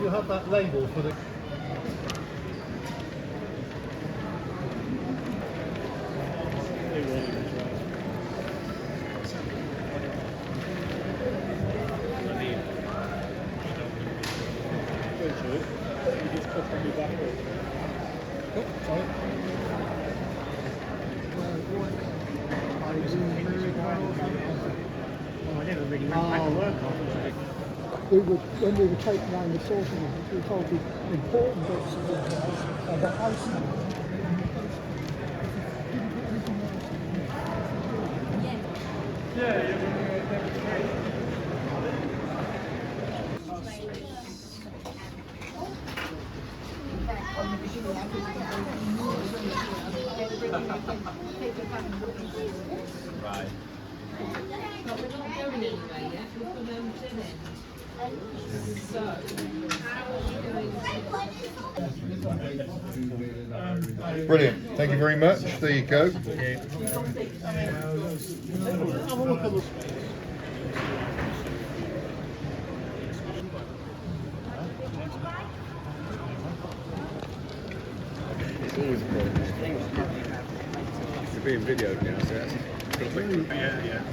you have that label for the... When we were taking around the sorting office, we were told the important bits of the house. Right. But we're not going anywhere yet, we've got dinner. So, how are we going to... Brilliant. Thank you very much. There you go. It's always a problem. It's being videoed now, so that's quick. Yeah.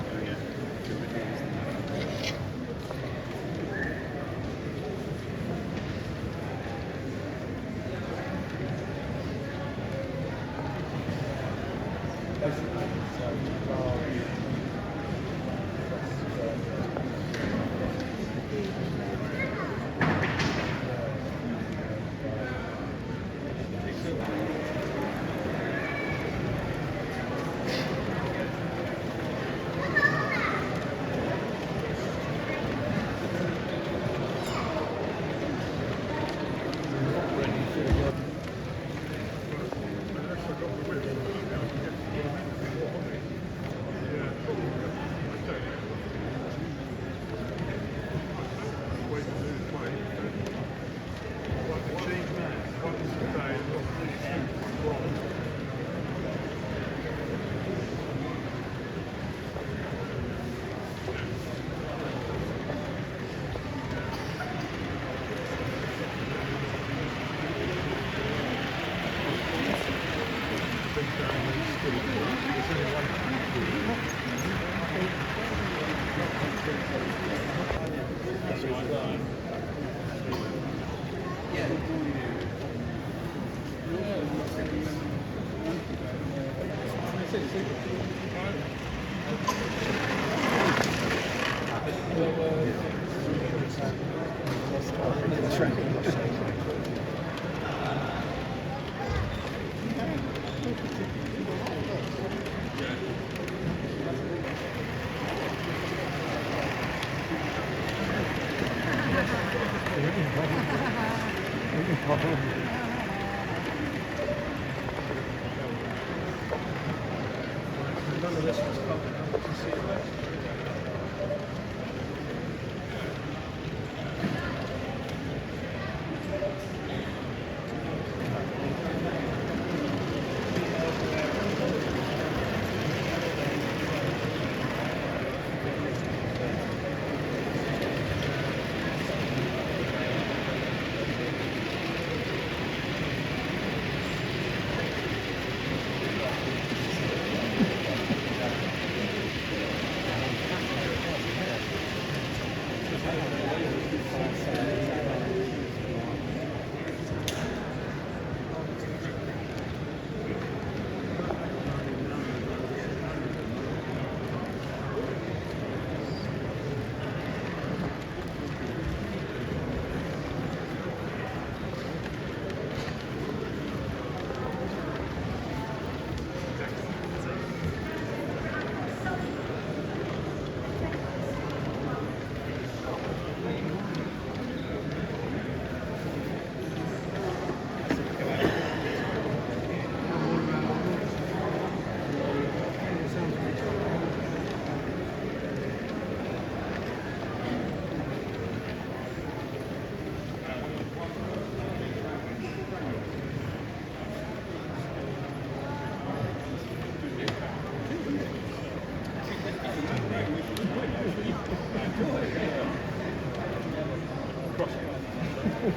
Now,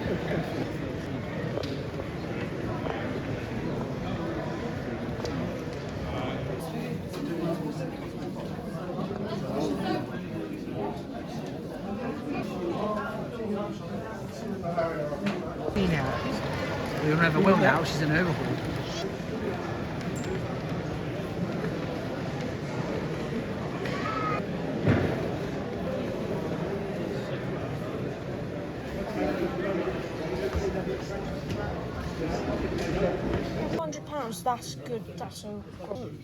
we never will now, she's an overhaul. £100, that's good, that's so good.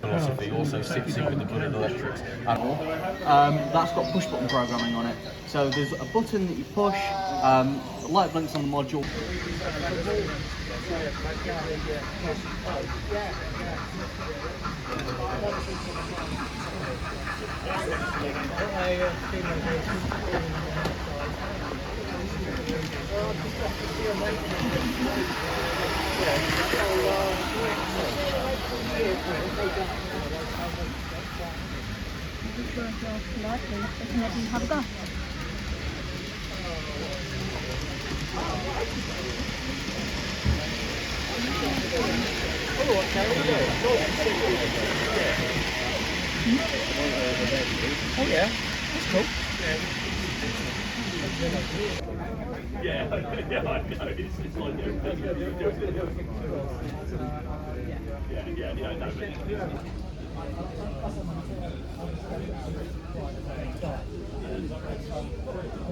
Philosophy also sits in with the blood electrics. That's got push button programming on it. So there's a button that you push, light blinks on the module. Have a go. Oh yeah, that's cool. Yeah, I know. It's like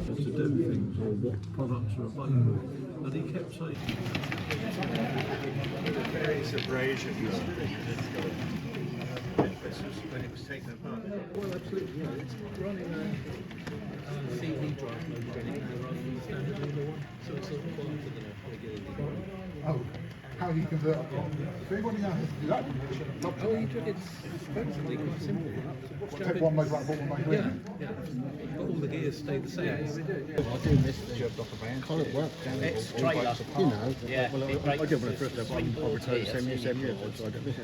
to do things or what products are available, and he kept saying Various abrasions when it was taken apart. well absolutely, yeah, it's running a CD drive mode training rather than the standard Windows one, so it's sort of quite for the regular. Oh, how do you convert a block? If anybody knows how to do that, It's basically quite simple. take one meg like bottom meg. Yeah, but all the gears stay the same. I do miss the job off a band. Can't work. It's straight up. You know, well, I did when I first left. I've returned 7 years, so I don't miss it now.